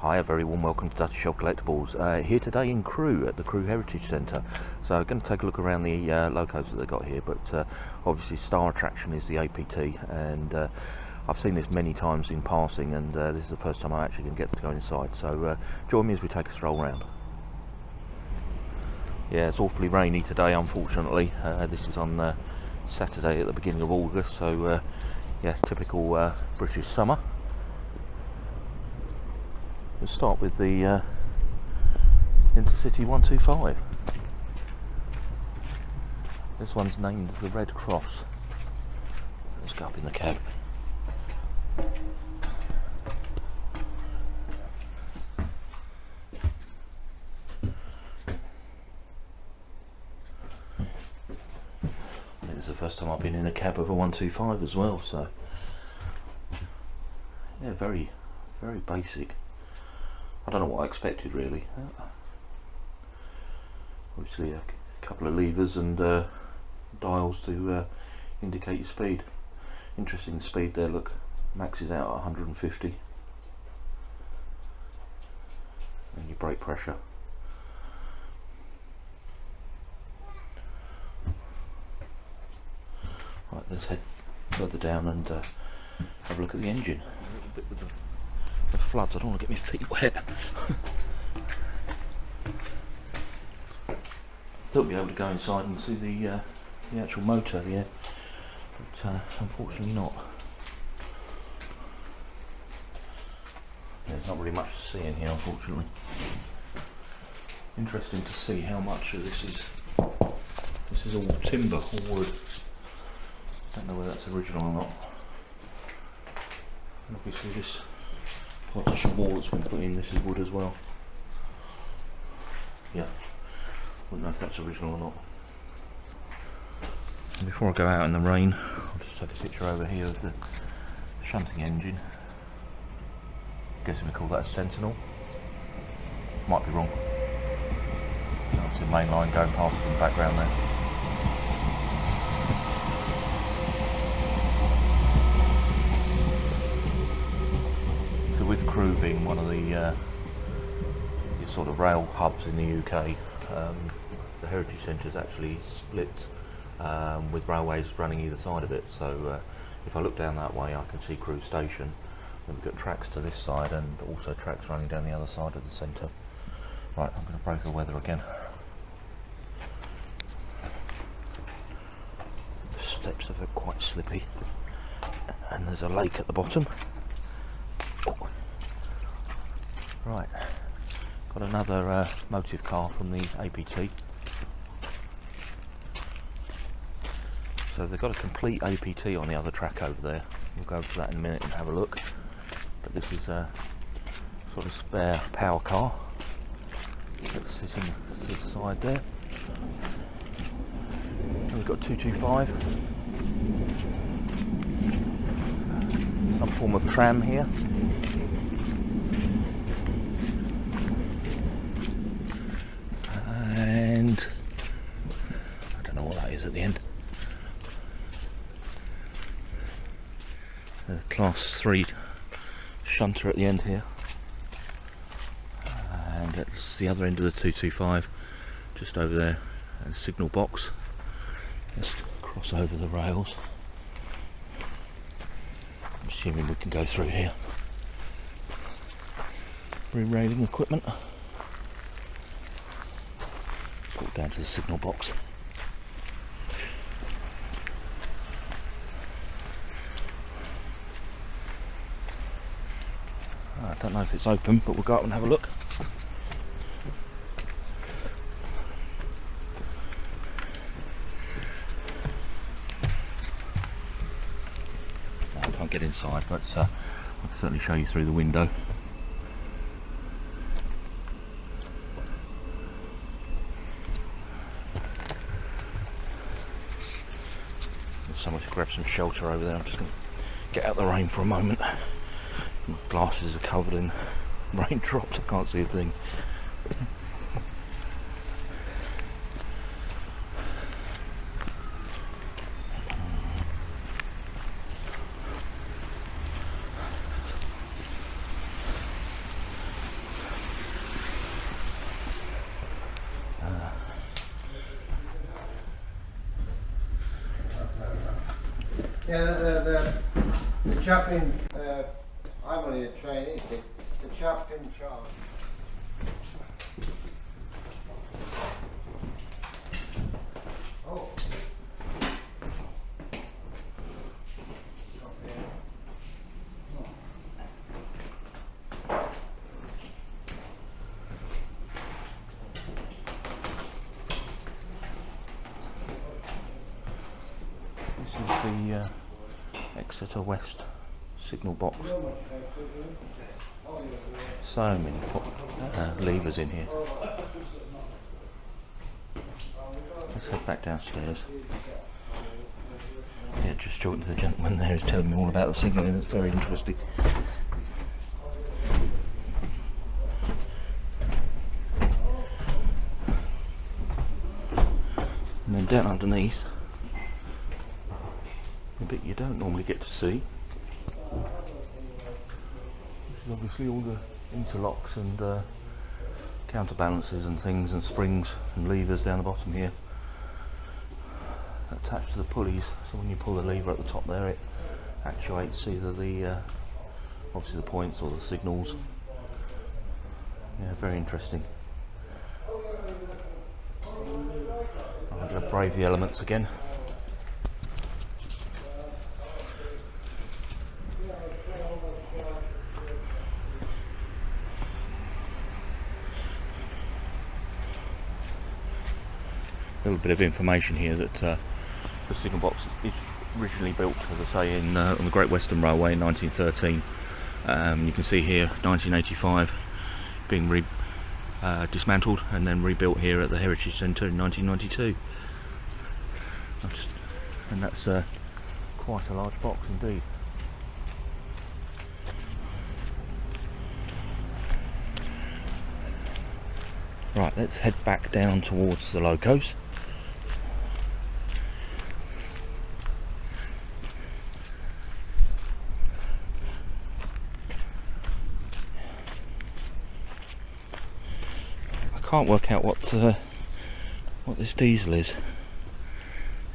Hi, a very warm welcome to Dutch Shell Collectibles. Here today in Crewe at the Crewe Heritage Centre. So I'm going to take a look around the locos that they've got here, but obviously star attraction is the APT, and I've seen this many times in passing, and this is the first time I'm actually going to get to go inside. So join me as we take a stroll round. Yeah, it's awfully rainy today, unfortunately. This is on Saturday at the beginning of August, so yeah, typical British summer. We'll start with the InterCity 125. This one's named the Red Cross. Let's go up in the cab. I think it's the first time I've been in a cab of a 125 as well, so yeah, very basic. I don't know what I expected really. Obviously a couple of levers and dials to indicate your speed. Interesting speed there, look, maxes out at 150. And your brake pressure. Right, let's head further down and have a look at the engine. A little bit with the floods, I don't want to get my feet wet. Thought we'd be able to go inside and see the actual motor there, but unfortunately not. There's not really much to see in here, unfortunately. Interesting to see how much of this is all timber or wood. Don't know whether that's original or not. And obviously this partition wall that's been put in, this is wood as well. Yeah, wouldn't know if that's original or not. And before I go out in the rain, I'll just take a picture over here of the shunting engine. Guessing we call that a Sentinel. Might be wrong. Obviously the main line going past in the background there. With Crewe being one of the sort of rail hubs in the UK, the Heritage Centre is actually split with railways running either side of it. So if I look down that way, I can see Crewe Station. Then we've got tracks to this side and also tracks running down the other side of the centre. Right, I'm going to brave the weather again. The steps are quite slippy, and there's a lake at the bottom. Right, got another motive car from the APT. So they've got a complete APT on the other track over there. We'll go to that in a minute and have a look. But this is a sort of spare power car that's sitting to the side there. And we've got 225. Some form of tram here. And I don't know what that is at the end. The class 3 shunter at the end here, and that's the other end of the 225, just over there, a signal box. Let's cross over the rails. I'm assuming we can go through here. Re-railing equipment. Walk down to the signal box. I don't know if it's open, but we'll go up and have a look. No, I can't get inside, but I can certainly show you through the window. Somewhere to grab some shelter over there. I'm just going to get out of the rain for a moment. My glasses are covered in raindrops, I can't see a thing. Yeah, the chap in, I'm only a trainee, the chap in charge. Oh. This is the Exeter West signal box. So many levers in here. Let's head back downstairs. Yeah, just talking to the gentleman there who's telling me all about the signalling. It's very interesting. And then down underneath, a bit you don't normally get to see. This is obviously all the interlocks and counterbalances and things and springs and levers down the bottom here, attached to the pulleys. So when you pull the lever at the top there, it actuates either the obviously the points or the signals. Yeah, very interesting. I'm going to brave the elements again. A little bit of information here that the signal box is originally built, as I say, on the Great Western Railway in 1913. You can see here 1985 being dismantled and then rebuilt here at the Heritage Centre in 1992. And that's quite a large box indeed. Right, let's head back down towards the locos. I can't work out what this diesel is.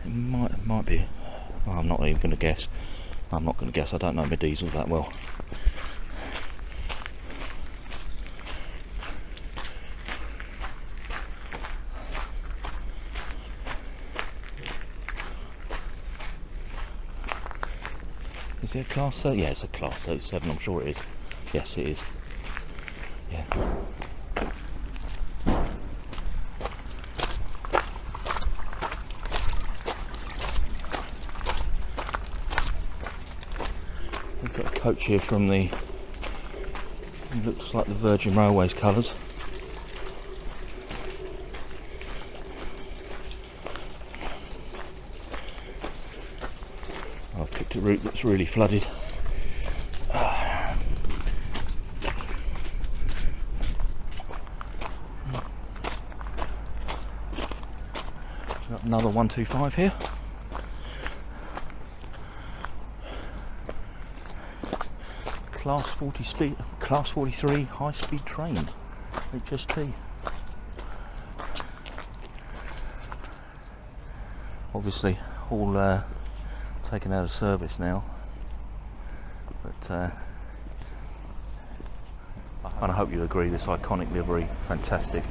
It might be. Oh, I'm not even going to guess. I'm not going to guess. I don't know my diesels that well. Is it a class 30? Yeah, it's a class 37. I'm sure it is. Yes, it is. Yeah. We've got a coach here from it looks like the Virgin Railways colours. I've picked a route that's really flooded. Got another 125 here. Class 43 high-speed train, HST. Obviously, all taken out of service now, but and I hope you agree. This iconic livery, fantastic.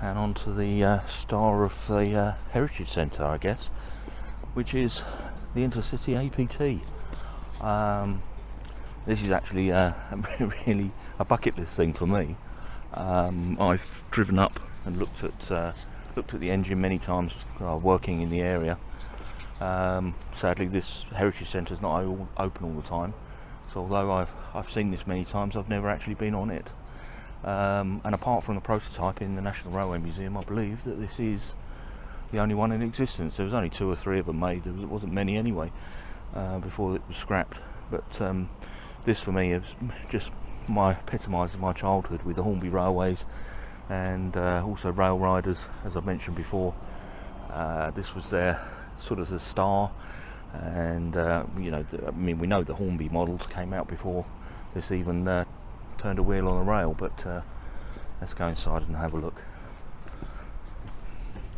And on to the star of the Heritage Centre, I guess, which is the InterCity APT. This is actually really a bucket list thing for me. I've driven up and looked at the engine many times, working in the area. Sadly, this Heritage Centre is not open all the time, so although I've seen this many times, I've never actually been on it. And apart from the prototype in the National Railway Museum, I believe that this is the only one in existence. There was only 2 or 3 of them made. There wasn't many anyway before it was scrapped. But this for me is just epitomises my childhood with the Hornby railways and also rail riders, as I've mentioned before. This was their sort of the star And you know, I mean, we know the Hornby models came out before this even turned a wheel on a rail, but let's go inside and have a look.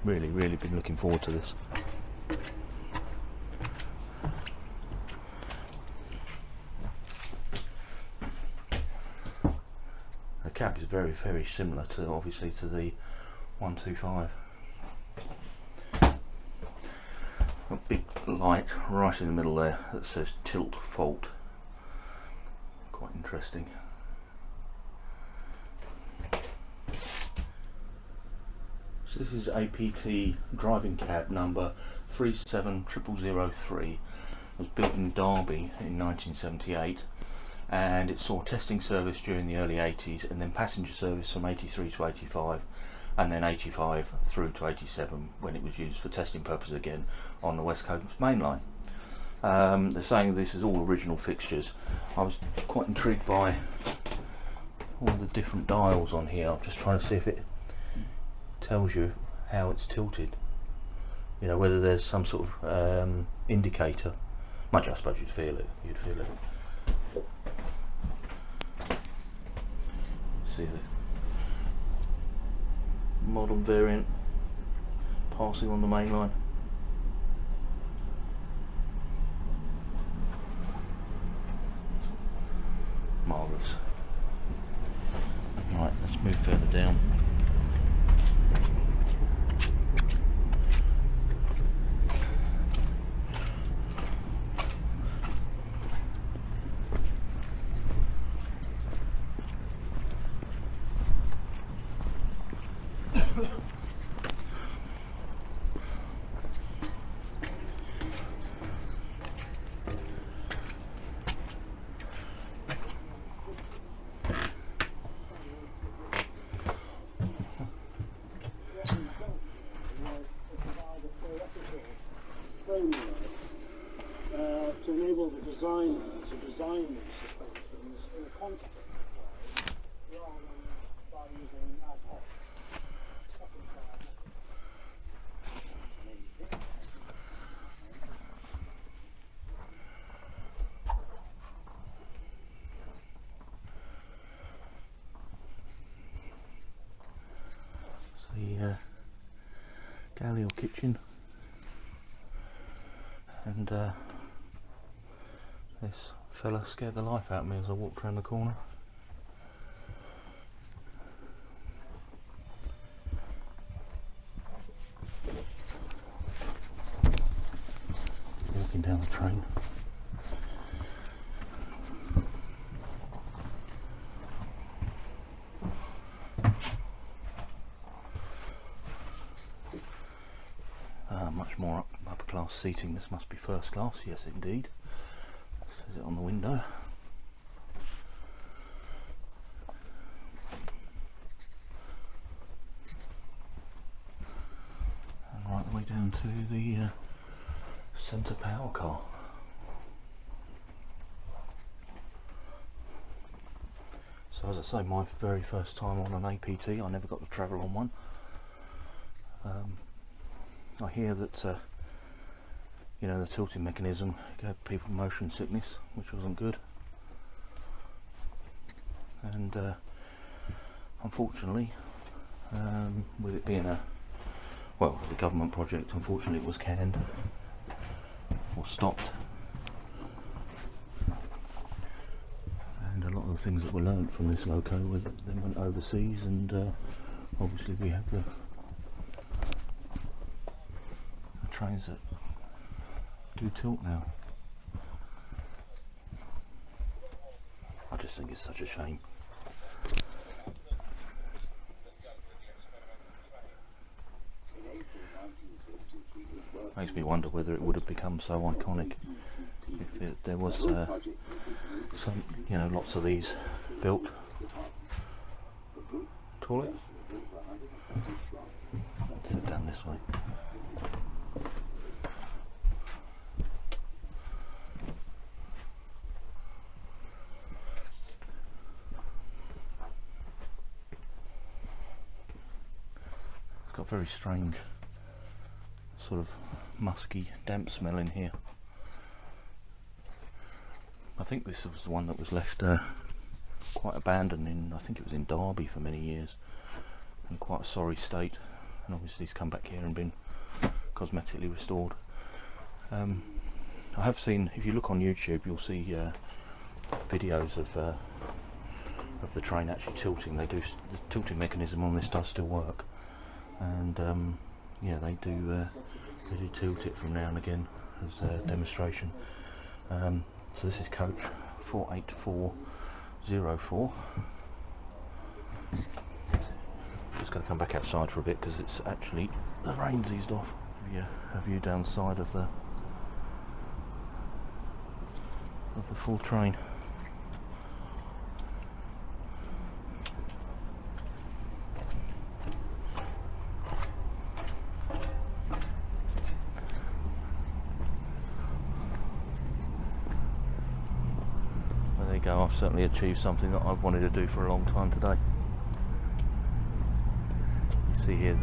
Really been looking forward to this. The cab is very similar to, obviously, to the 125. A big light right in the middle there that says tilt fault. Quite interesting. So this is APT driving cab number 37003. It was built in Derby in 1978, and it saw testing service during the early 80s, and then passenger service from 83 to 85, and then 85 through to 87 when it was used for testing purposes again on the West Coast main line. They're saying this is all original fixtures. I was quite intrigued by all the different dials on here. I'm just trying to see if it tells you how it's tilted, you know, whether there's some sort of indicator. Much, I suppose you'd feel it. See the modern variant passing on the main line. Marvellous. Right, let's move further down. To enable the designer to design these suspensions in the context of the play, rather than by using ad hoc It's the galley or kitchen, and this fella scared the life out of me as I walked around the corner. Walking down the train. Much more upper class seating. This must be first class. Yes, indeed. Says it on the window. And right the way down to the centre power car. So as I say, my very first time on an APT. I never got to travel on one. I hear that you know, the tilting mechanism gave people motion sickness, which wasn't good, and unfortunately, with it being a government project, unfortunately it was canned or stopped, and a lot of the things that were learnt from this loco then went overseas, and obviously we have the trains that do tilt now. I just think it's such a shame. Makes me wonder whether it would have become so iconic if there was some, you know, lots of these built. Toilet? Let's sit down this way. Got very strange sort of musky damp smell in here. I think this was the one that was left quite abandoned in, I think it was in Derby for many years, in quite a sorry state, and obviously it's come back here and been cosmetically restored. I have seen, if you look on YouTube, you'll see videos of the train actually tilting. They do, the tilting mechanism on this does still work, and yeah, they do tilt it from now and again as a demonstration. So this is coach 48404. Just going to come back outside for a bit because it's actually, the rain's eased off. Give you a view down the side of the full train. Well, there you go, I've certainly achieved something that I've wanted to do for a long time today. You see here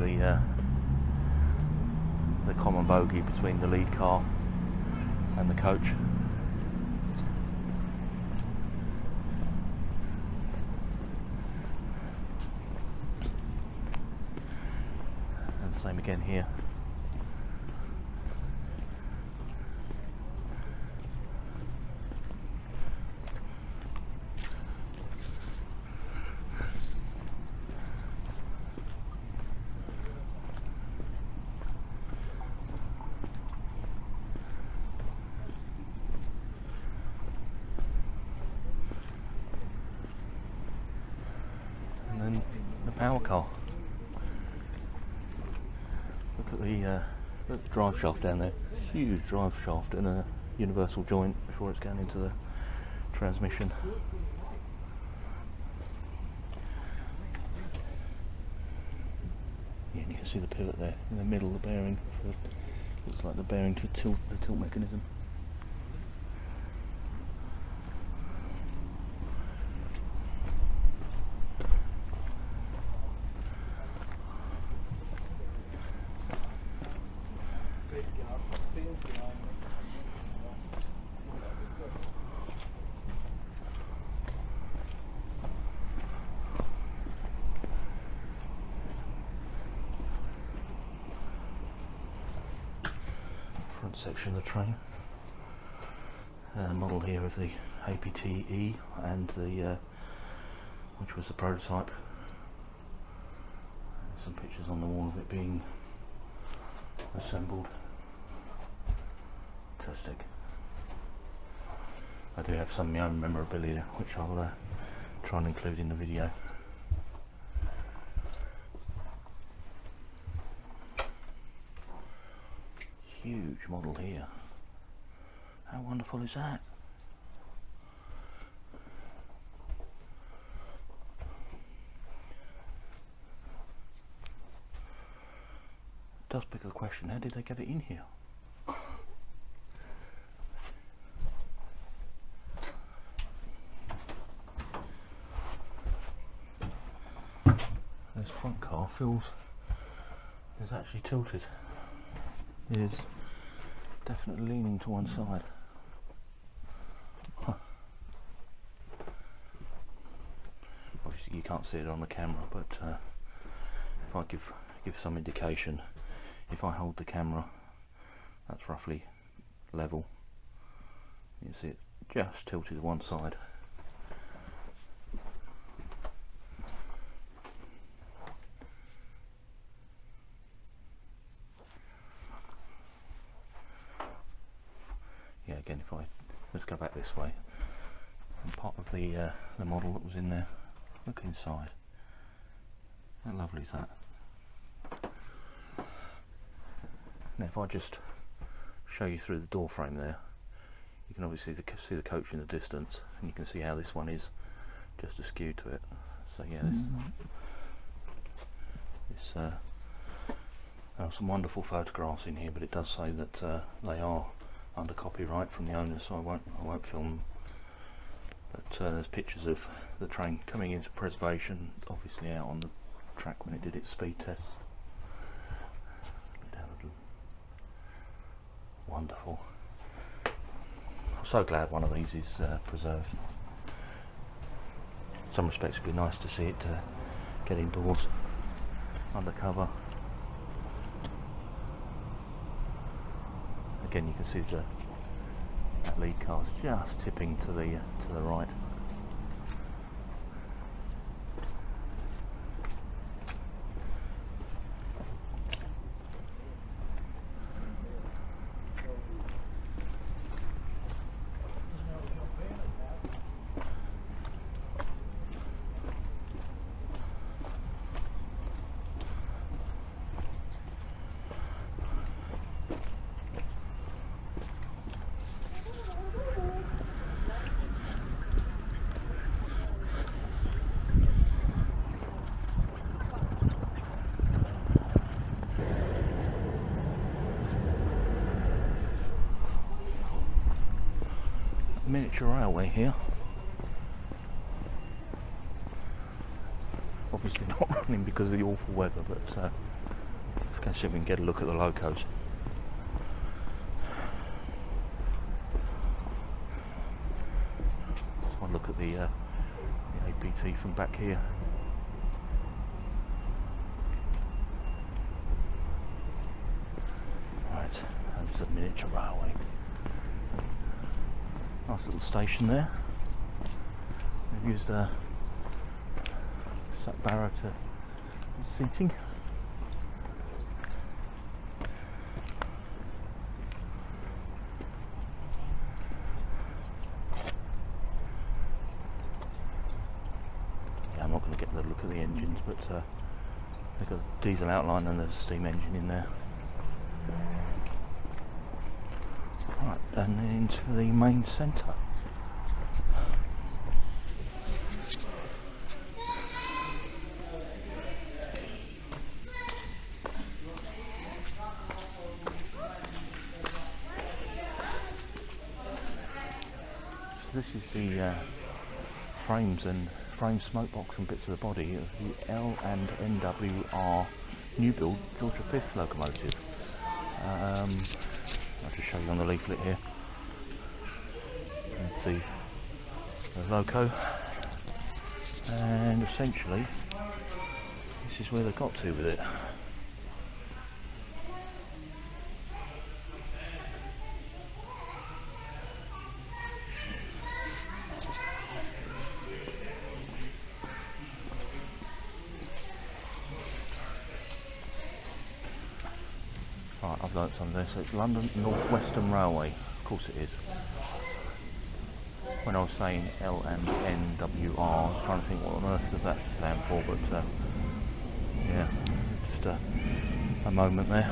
the common bogie between the lead car and the coach. And same again here. And then the power car. Look at the drive shaft down there. Huge drive shaft and a universal joint before it's going into the transmission. Yeah, and you can see the pivot there in the middle, the bearing. Looks like the bearing to tilt the tilt mechanism. Front section of the train. Model here of the APT-E and the which was the prototype. Some pictures on the wall of it being assembled. Fantastic. I do have some of my own memorabilia which I'll try and include in the video. Huge model here. How wonderful is that? It does beg the question, how did they get it in here? This front car feels is actually tilted. It is definitely leaning to one side. Huh. Obviously you can't see it on the camera, but if I give some indication, if I hold the camera, that's roughly level. You can see it just tilted to one side. Yeah, again, if I let's go back this way, and part of the model that was in there. Look inside. How lovely is that? Now, if I just show you through the door frame there, you can obviously see the coach in the distance, and you can see how this one is just askew to it. So yeah, this there are some wonderful photographs in here, but it does say that they are under copyright from the owner, so I won't film them. But there's pictures of the train coming into preservation, obviously out on the track when it did its speed test. Wonderful. I'll so glad one of these is preserved. In some respects it'd be nice to see it get indoors, undercover. Again, you can see that lead car's just tipping to the right. Miniature railway here. Obviously not running because of the awful weather, but let's go see if we can get a look at the locos. Let's have a look at the APT from back here. Right, there's the miniature railway. Nice little station there. They've used a sack barrow to seating. Yeah, I'm not going to get a look at the engines, but they've got a diesel outline and there's a steam engine in there. Right, and then into the main centre. So this is the frames and frame smoke box and bits of the body of the L&NWR new build George V locomotive. I'll just show you on the leaflet here. You can see the loco, and essentially this is where they got to with it. Right, I've learnt something there. So it's London North Western Railway. Of course it is. When I was saying L&NWR, I was trying to think what on earth does that stand for, but yeah, just a moment there.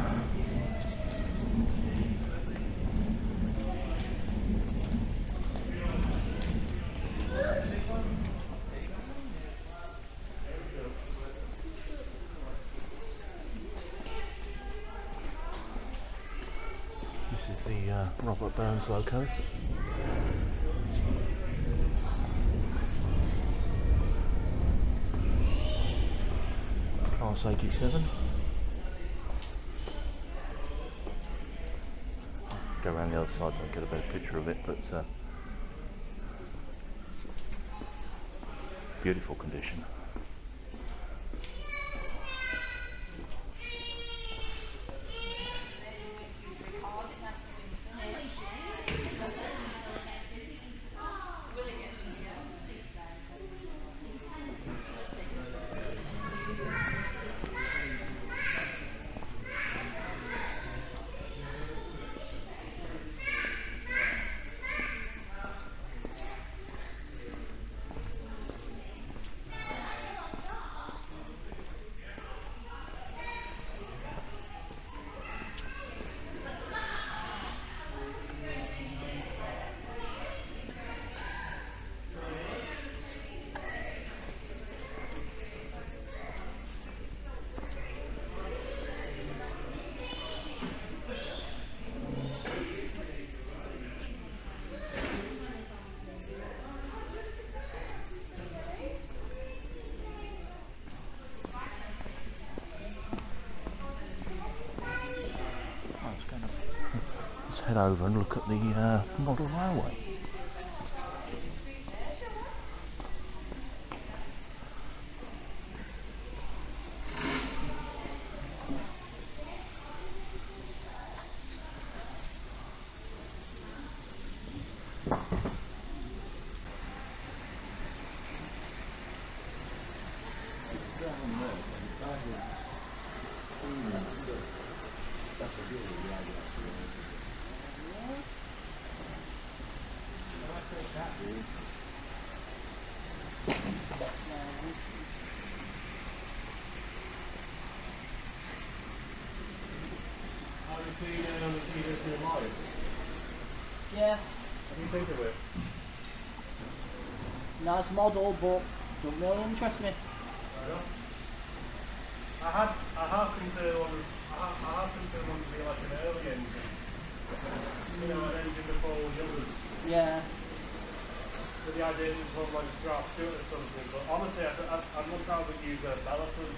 This is the Robert Burns loco. Class 87. Go around the other side so I can get a better picture of it, but beautiful condition. head over and look at the model railway. Yeah, What do you think of it? nice model, but don't really interest me. I happen to want to be like an early engine. You know, an engine before all the others. Yeah, With the idea that it's one like a draft Stewart or something. But honestly, I'd much rather use a Bellison.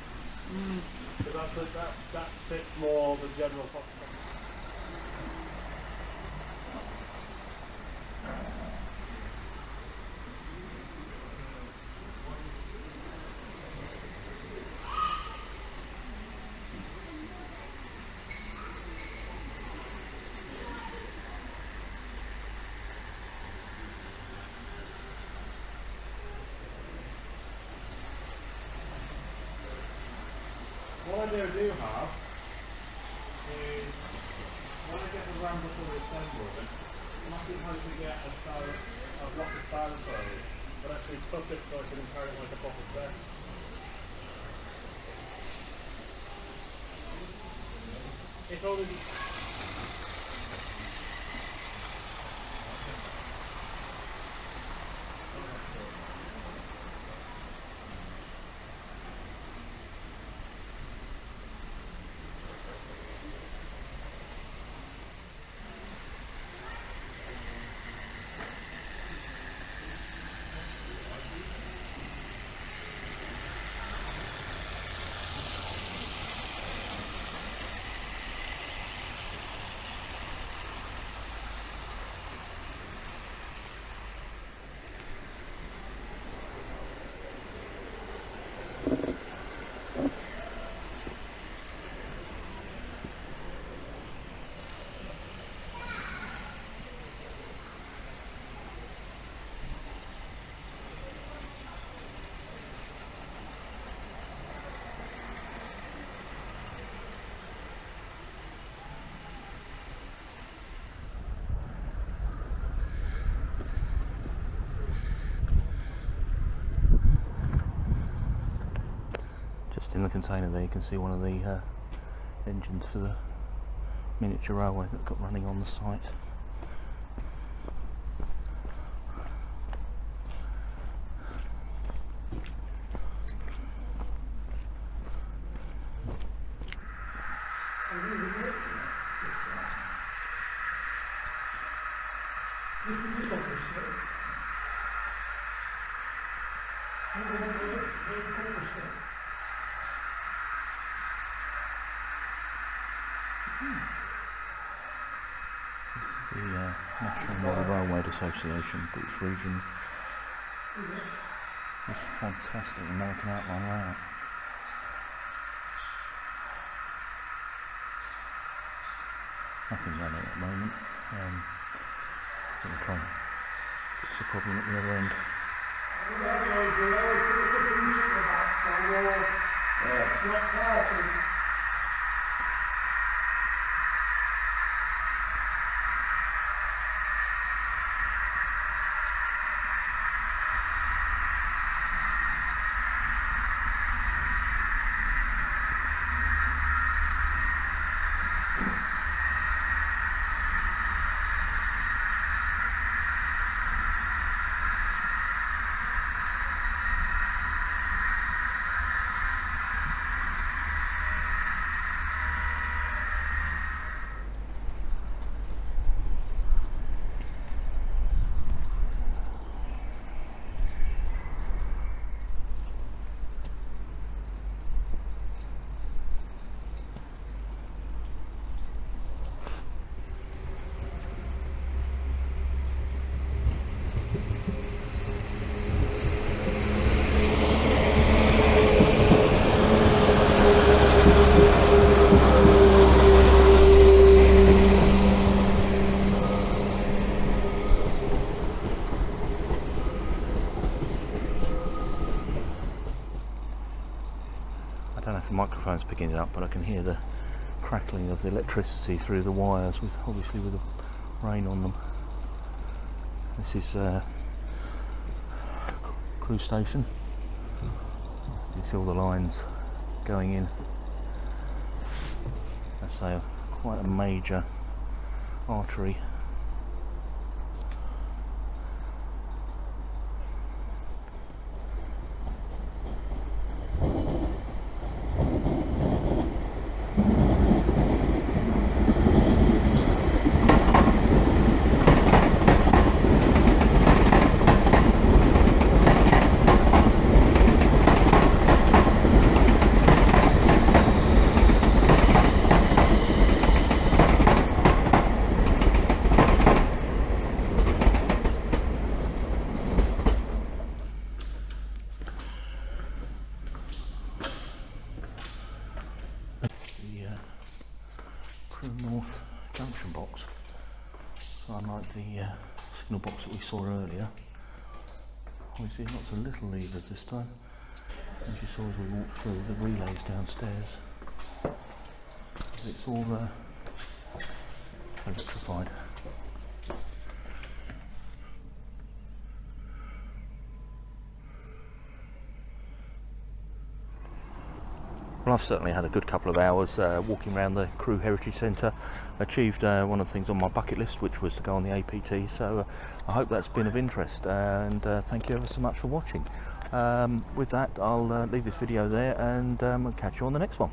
Because that fits more the general population. What I do have is when I get the ramble fully assembled, I'm not trying to get a block of styrofoam, but actually tuck it so I can carry it like a proper set. It's only Just in the container there you can see one of the engines for the miniature railway that got running on the site. This is the National Model Railway Association, British region. This fantastic American outline layout. Nothing running at the moment. I think I'll try and fix the problem at the other end. if the microphone's picking it up, but I can hear the crackling of the electricity through the wires, with obviously with the rain on them. This is Crewe station. You see all the lines going in. That's quite a major artery. Crewe North junction box. So unlike the signal box that we saw earlier, we see lots of little levers this time. As you saw as we walked through, the relays downstairs. It's all electrified. Well, I've certainly had a good couple of hours walking around the Crewe Heritage Centre. Achieved one of the things on my bucket list, which was to go on the APT, so I hope that's been of interest, and thank you ever so much for watching. With that, I'll leave this video there, and I'll catch you on the next one.